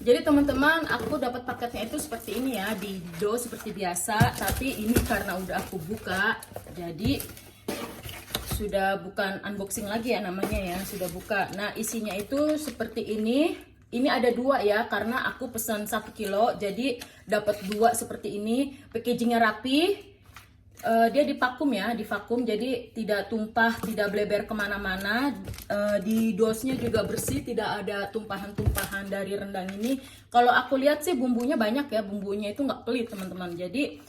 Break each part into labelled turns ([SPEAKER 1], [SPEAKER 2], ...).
[SPEAKER 1] Jadi teman-teman, aku dapat paketnya itu seperti ini ya, di do seperti biasa. Tapi ini karena udah aku buka, jadi sudah bukan unboxing lagi ya namanya ya, sudah buka. Nah isinya itu seperti ini. Ini ada dua ya, karena aku pesan 1 kilo, jadi dapat dua seperti ini. Packagingnya rapi. Dia divakum ya, divakum jadi tidak tumpah, tidak bleber kemana-mana. Di dosnya juga bersih, tidak ada tumpahan-tumpahan dari rendang ini. Kalau aku lihat sih bumbunya banyak ya, bumbunya itu nggak pelit teman-teman. Jadi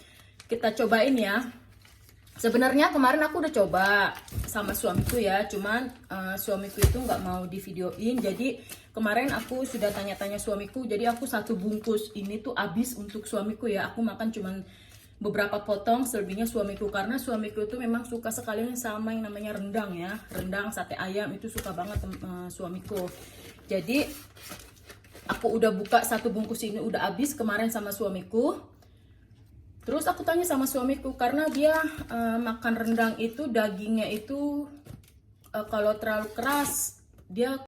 [SPEAKER 1] kita cobain ya. Sebenarnya kemarin aku udah coba sama suamiku ya, cuman suamiku itu nggak mau di videoin. Jadi kemarin aku sudah tanya-tanya suamiku, jadi aku satu bungkus ini tuh habis untuk suamiku ya. Aku makan cuman beberapa potong, selebihnya suamiku, karena suamiku itu memang suka sekali sama yang namanya rendang ya, rendang, sate ayam itu suka banget suamiku. Jadi aku udah buka satu bungkus ini udah habis kemarin sama suamiku. Terus aku tanya sama suamiku, karena dia makan rendang itu dagingnya itu kalau terlalu keras dia.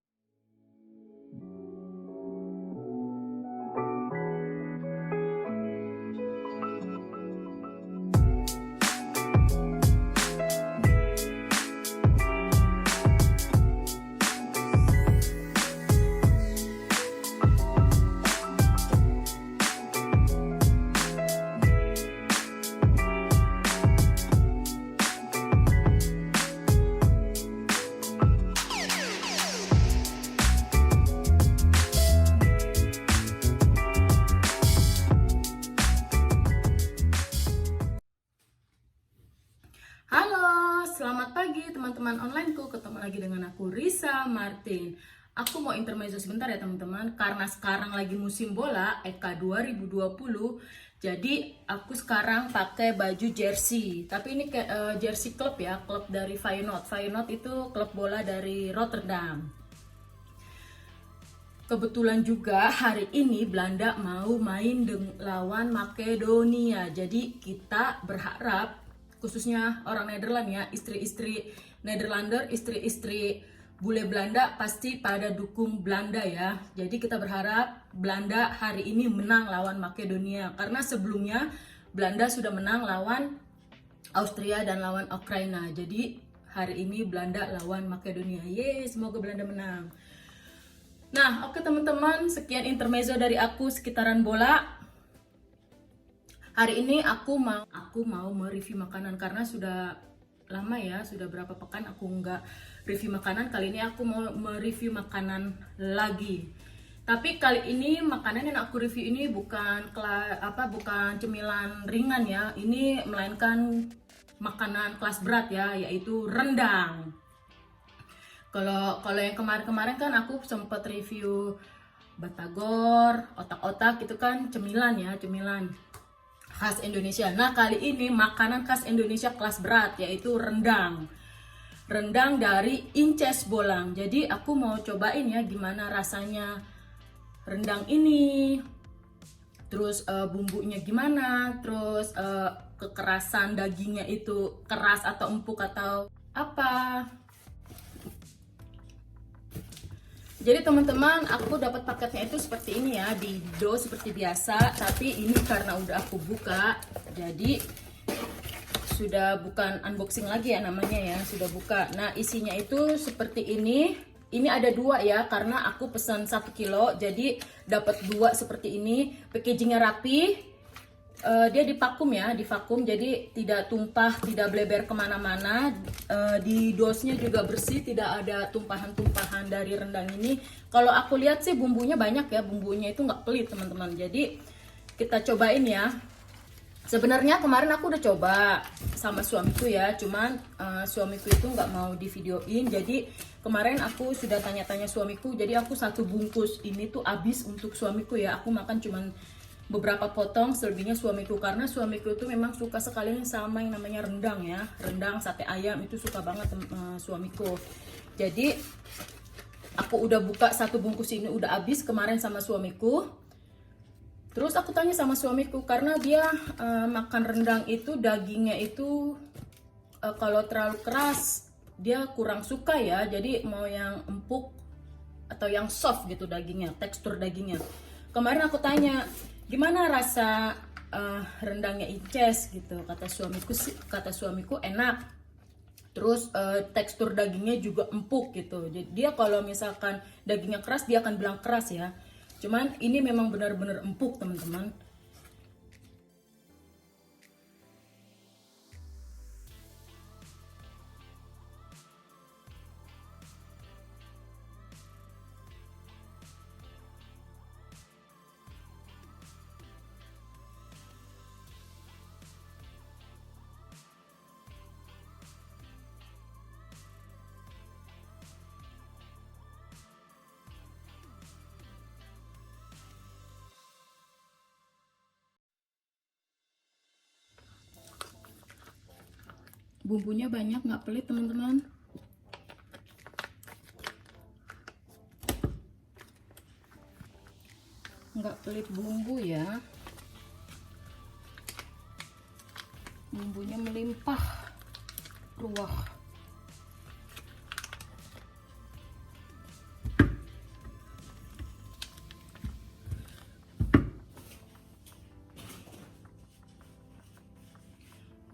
[SPEAKER 1] Halo, selamat pagi teman-teman onlineku. Ketemu lagi dengan aku Risa Martin. Aku mau intermezzo sebentar ya teman-teman, karena sekarang lagi musim bola EK 2020. Jadi aku sekarang pakai baju jersey. Tapi ini jersey klub ya, klub dari Feyenoord. Feyenoord itu klub bola dari Rotterdam. Kebetulan juga hari ini Belanda mau main lawan Makedonia. Jadi kita berharap, khususnya orang Nederland ya, istri-istri Nederlander, istri-istri bule Belanda pasti pada dukung Belanda ya. Jadi kita berharap Belanda hari ini menang lawan Makedonia, karena sebelumnya Belanda sudah menang lawan Austria dan lawan Ukraina. Jadi hari ini Belanda lawan Makedonia. Yeay, semoga Belanda menang. Nah, oke teman-teman, sekian intermezzo dari aku sekitaran bola. Hari ini aku mau mereview makanan, karena sudah lama ya, sudah berapa pekan aku nggak review makanan. Kali ini aku mau mereview makanan lagi. Tapi kali ini makanan yang aku review ini bukan cemilan ringan ya. Ini melainkan makanan kelas berat ya, yaitu rendang. Kalau yang kemarin-kemarin kan aku sempat review batagor, otak-otak itu kan cemilan ya, cemilan khas Indonesia. Nah kali ini makanan khas Indonesia kelas berat, yaitu rendang. Rendang dari Inces Bolang. Jadi aku mau cobain ya gimana rasanya rendang ini. Terus bumbunya gimana, terus kekerasan dagingnya itu keras atau empuk atau apa. Jadi teman-teman, aku dapat paketnya itu seperti ini ya, di do seperti biasa. Tapi ini karena udah aku buka, jadi sudah bukan unboxing lagi ya namanya ya, sudah buka. Nah isinya itu seperti ini. Ini ada dua ya, karena aku pesan 1 kilo, jadi dapat dua seperti ini. Packagingnya rapi. Dia divakum ya, divakum jadi tidak tumpah, tidak bleber kemana-mana. Di dosnya juga bersih, tidak ada tumpahan-tumpahan dari rendang ini. Kalau aku lihat sih bumbunya banyak ya, bumbunya itu nggak pelit teman-teman. Jadi kita cobain ya. Sebenarnya kemarin aku udah coba sama suamiku ya, cuman suamiku itu nggak mau di videoin. Jadi kemarin aku sudah tanya-tanya suamiku, jadi aku satu bungkus ini tuh habis untuk suamiku ya. Aku makan cuman beberapa potong, selebihnya suamiku, karena suamiku itu memang suka sekali sama yang namanya rendang ya, rendang, sate ayam itu suka banget suamiku. Jadi aku udah buka satu bungkus ini udah habis kemarin sama suamiku. Terus aku tanya sama suamiku, karena dia makan rendang itu dagingnya itu kalau terlalu keras dia kurang suka ya. Jadi mau yang empuk atau yang soft gitu dagingnya, tekstur dagingnya. Kemarin aku tanya, gimana rasa rendangnya Inces gitu. Kata suamiku enak. Terus tekstur dagingnya juga empuk gitu. Jadi dia kalau misalkan dagingnya keras dia akan bilang keras ya. Cuman ini memang benar-benar empuk teman-teman. Bumbunya banyak, nggak pelit teman-teman. Nggak pelit bumbu ya. Bumbunya melimpah ruah.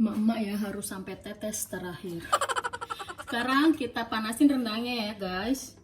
[SPEAKER 1] Emak-emak ya harus sampai tetes terakhir. Sekarang kita panasin rendangnya ya guys.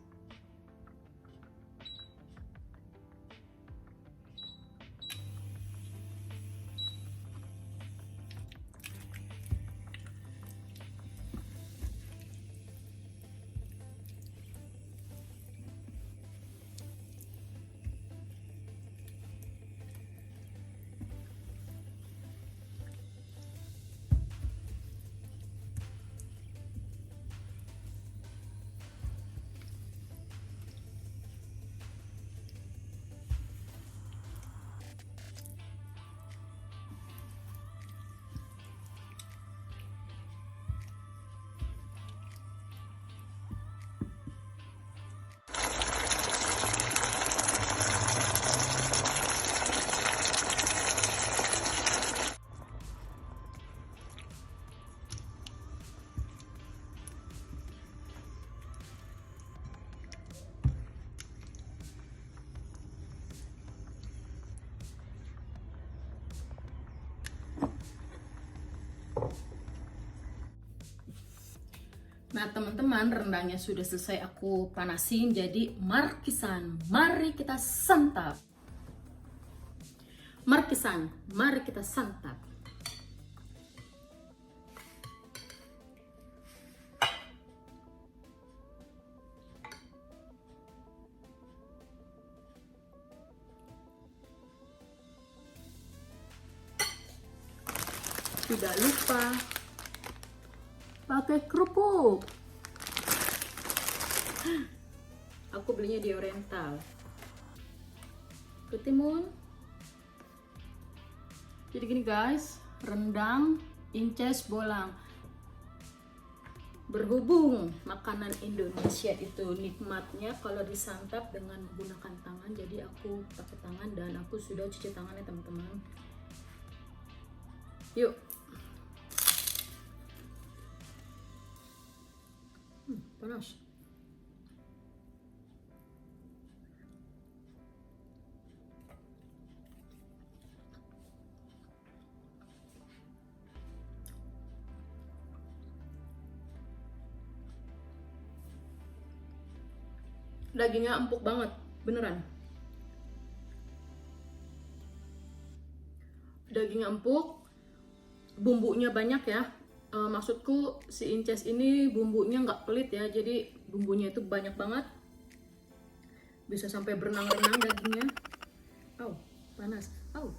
[SPEAKER 1] Nah teman-teman, rendangnya sudah selesai aku panasin, jadi markisan, mari kita santap. Markisan, mari kita santap. Tidak lupa pakai kerupuk. Aku belinya di Oriental. Ketimun. Jadi gini guys, rendang Inces bolang. Berhubung makanan Indonesia itu nikmatnya kalau disantap dengan menggunakan tangan, jadi aku pakai tangan dan aku sudah cuci tangannya teman-teman. Yuk. Panas. Dagingnya empuk banget, beneran. Dagingnya empuk, bumbunya banyak ya. Maksudku si Inces ini bumbunya nggak pelit ya, jadi bumbunya itu banyak banget, bisa sampai berenang-renang dagingnya. Oh, panas. Oh.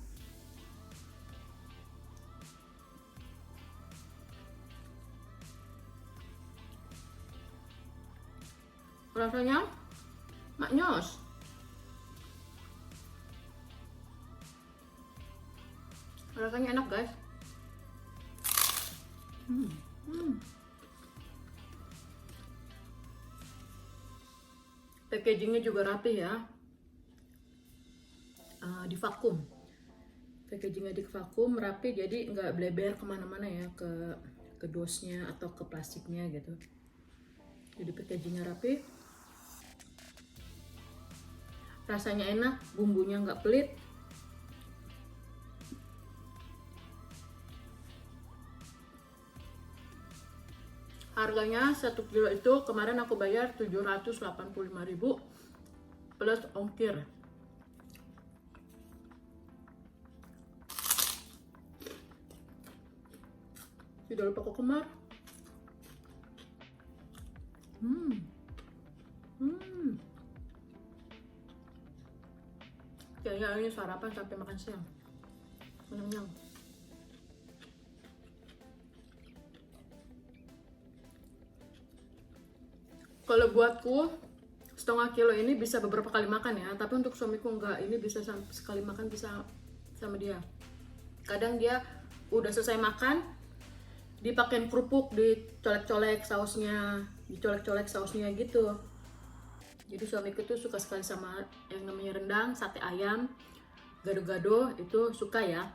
[SPEAKER 1] Rasanya maknyos. Rasanya enak guys. Packagingnya juga rapi ya. Di vakum. Packagingnya di vakum rapi, jadi nggak bleber kemana-mana ya, ke dosnya atau ke plastiknya gitu. Jadi packagingnya rapi. rasanya enak, bumbunya nggak pelit. Harganya 1 kilo itu kemarin aku bayar 785.000 plus ongkir. Tidak lupa kok kemar. Kayaknya ini sarapan sampai makan siang. Kenyang. Kalau buatku setengah kilo ini bisa beberapa kali makan ya, tapi untuk suamiku enggak, ini bisa sekali makan bisa sama dia. Kadang dia udah selesai makan, dipakein kerupuk, dicolek-colek sausnya, gitu. Jadi suamiku tuh suka sekali sama yang namanya rendang, sate ayam, gado-gado, itu suka ya.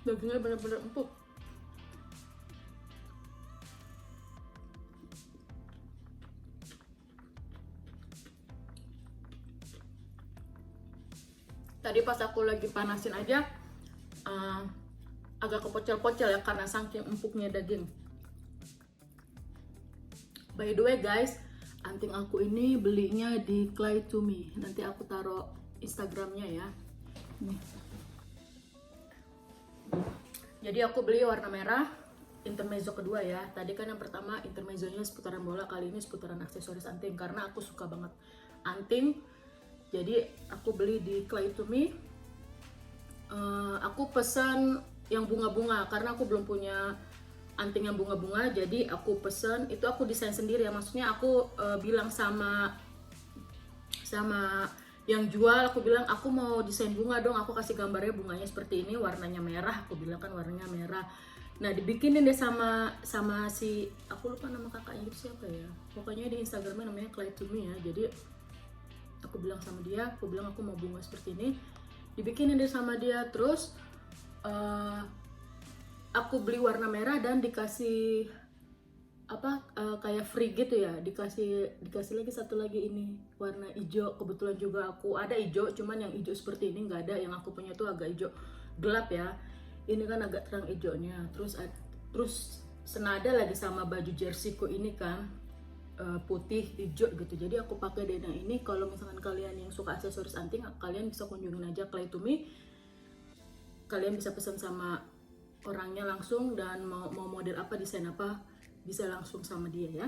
[SPEAKER 1] Dagingnya benar-benar empuk. Tadi pas aku lagi panasin aja agak kepocel-pocel ya karena saking empuknya daging. By the way guys, anting aku ini belinya di Clay to Me. Nanti aku taruh Instagramnya ya. Nih. Jadi aku beli warna merah, intermezzo kedua ya. Tadi kan yang pertama intermezzonya seputaran bola, kali ini seputaran aksesoris anting karena aku suka banget anting. Jadi aku beli di Clay to Me. Aku pesan yang bunga-bunga karena aku belum punya anting yang bunga-bunga. Jadi aku pesan, itu aku desain sendiri ya. Maksudnya aku bilang sama yang jual, aku bilang aku mau desain bunga dong, aku kasih gambarnya bunganya seperti ini, warnanya merah, aku bilang kan warnanya merah. Nah dibikinin deh sama si, aku lupa nama kakaknya itu siapa ya, pokoknya di Instagramnya namanya Clay to Me ya. Jadi aku bilang sama dia, aku bilang aku mau bunga seperti ini, dibikinin deh sama dia. Terus aku beli warna merah dan dikasih kayak free gitu ya, dikasih lagi satu lagi ini warna hijau. Kebetulan juga aku ada hijau, cuman yang hijau seperti ini nggak ada, yang aku punya tuh agak hijau gelap ya, ini kan agak terang hijaunya. Terus senada lagi sama baju jerseyku ini kan putih hijau gitu, jadi aku pakai deh. Nah ini kalau misalkan kalian yang suka aksesoris anting, kalian bisa kunjungin aja Clay to Me. Kalian bisa pesan sama orangnya langsung, dan mau model apa, desain apa, bisa langsung sama dia ya.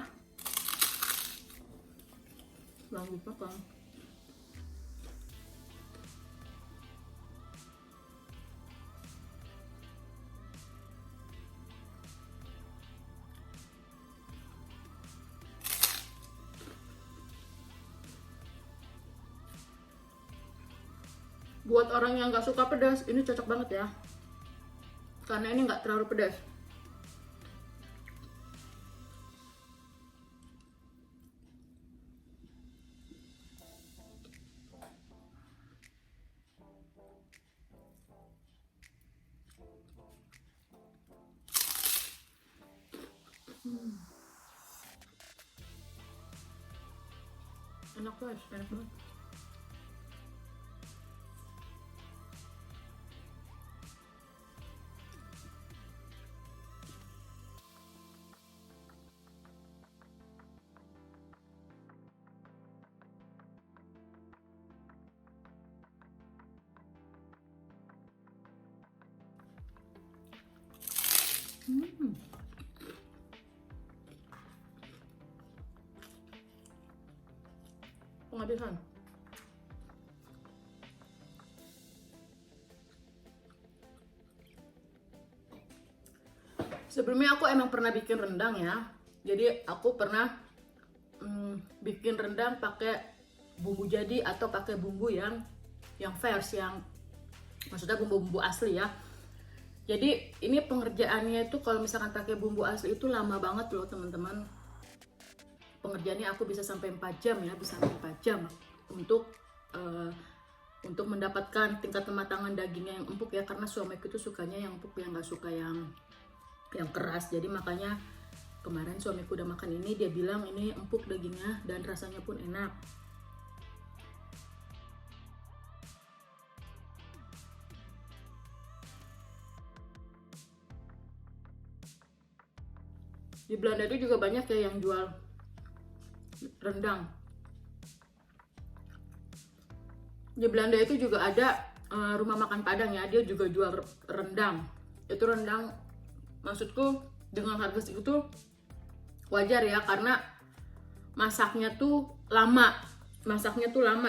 [SPEAKER 1] Lanjut makan. Buat orang yang nggak suka pedas, ini cocok banget ya, karena ini nggak terlalu pedas. Enak guys, enak banget. Penghabisan. Sebelumnya aku emang pernah bikin rendang ya. Jadi aku pernah bikin rendang pakai bumbu jadi atau pakai bumbu yang fresh, yang maksudnya bumbu-bumbu asli ya. Jadi ini pengerjaannya itu kalau misalkan pakai bumbu asli itu lama banget loh teman-teman. Pengerjaannya aku bisa sampai 4 jam ya, bisa sampai 4 jam untuk untuk mendapatkan tingkat kematangan dagingnya yang empuk ya, karena suamiku itu sukanya yang empuk ya, nggak suka yang keras. Jadi makanya kemarin suamiku udah makan ini, dia bilang ini empuk dagingnya dan rasanya pun enak. Di Belanda itu juga banyak ya yang jual rendang. Di Belanda itu juga ada rumah makan Padang ya, dia juga jual rendang. Itu rendang, maksudku dengan harga segitu wajar ya, karena masaknya tuh lama.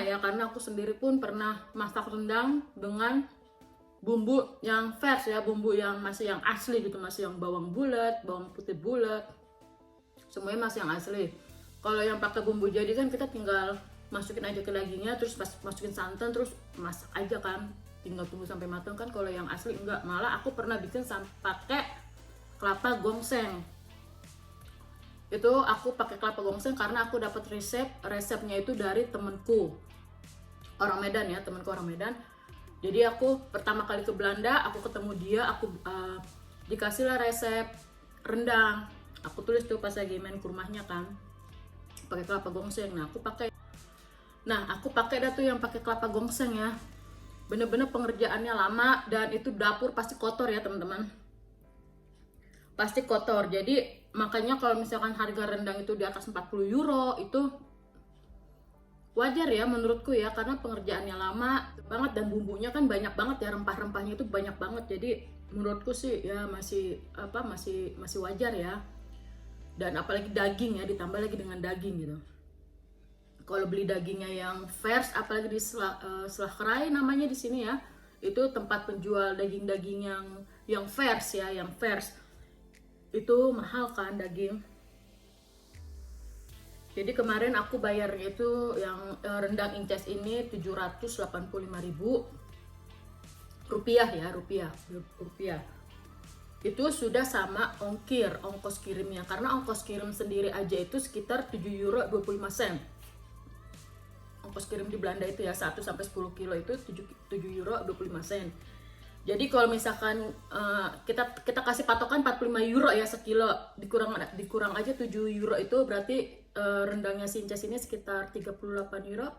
[SPEAKER 1] Ya, karena aku sendiri pun pernah masak rendang dengan bumbu yang fresh ya, bumbu yang masih yang asli gitu, masih yang bawang bulat, bawang putih bulat, semuanya masih yang asli. Kalau yang pakai bumbu jadi kan kita tinggal masukin aja ke dagingnya, terus masukin santan, terus masak aja kan, tinggal tunggu sampai matang kan. Kalau yang asli enggak, malah aku pernah bikin pakai kelapa gongseng. Itu aku pakai kelapa gongseng karena aku dapat resepnya itu dari temenku orang Medan ya, temanku orang Medan. Jadi aku pertama kali ke Belanda, aku ketemu dia, aku dikasihlah resep rendang. Aku tulis tuh pas lagi main ke rumahnya kan, pakai kelapa gongseng. Nah aku pakai dah tuh yang pakai kelapa gongseng ya. Bener-bener pengerjaannya lama dan itu dapur pasti kotor ya teman-teman. Pasti kotor. Jadi makanya kalau misalkan harga rendang itu di atas 40 euro itu wajar ya menurutku ya, karena pengerjaannya lama banget dan bumbunya kan banyak banget ya, rempah-rempahnya itu banyak banget. Jadi menurutku sih ya masih wajar ya. Dan apalagi daging ya, ditambah lagi dengan daging gitu. Kalau beli dagingnya yang fresh, apalagi di Slagterij namanya di sini ya, itu tempat penjual daging-daging yang fresh ya, yang fresh. Itu mahal kan daging. Jadi kemarin aku bayarnya itu yang rendang Inces ini 785.000 rupiah ya, rupiah. Itu sudah sama ongkos kirimnya, karena ongkos kirim sendiri aja itu sekitar 7,25 euro. Ongkos kirim di Belanda itu ya, 1 sampai 10 kilo itu 7,25 euro. Jadi kalau misalkan kita kasih patokan 45 euro ya sekilo, dikurang aja 7 euro, itu berarti rendangnya si Inces ini sekitar 38 euro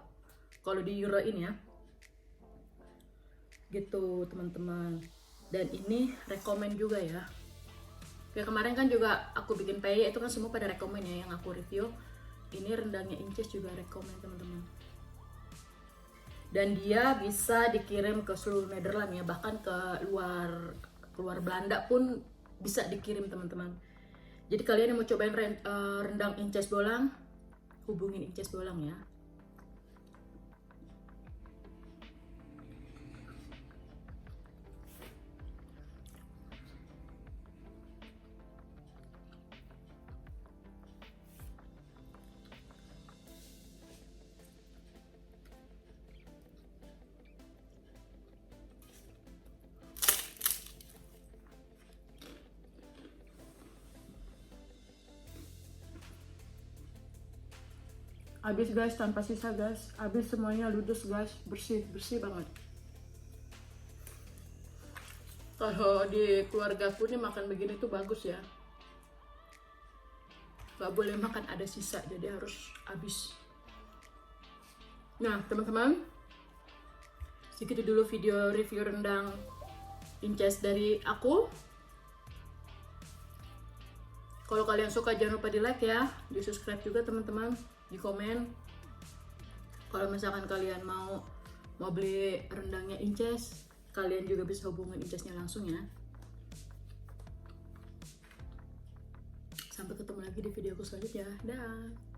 [SPEAKER 1] kalau di euroin ya. Gitu teman-teman. Dan ini rekomen juga ya. Kayak kemarin kan juga aku bikin peye, itu kan semua pada rekomen ya yang aku review. Ini rendangnya Inces juga rekomen teman-teman. Dan dia bisa dikirim ke seluruh Nederland ya, bahkan ke luar Belanda pun bisa dikirim teman-teman. Jadi kalian yang mau cobain rendang Inces Bolang, hubungin Inces Bolang ya. Habis guys, tanpa sisa guys, habis semuanya ludes guys, bersih banget. Kalau di keluargaku nih makan begini tuh bagus ya, gak boleh makan ada sisa, jadi harus habis. Nah teman-teman, segitu dulu video review rendang Inces dari aku. Kalau kalian suka jangan lupa di like ya, di subscribe juga teman-teman, di komen. Kalau misalkan kalian mau beli rendangnya Inces, kalian juga bisa hubungin Incesnya langsung ya. Sampai ketemu lagi di videoku selanjutnya. Dah.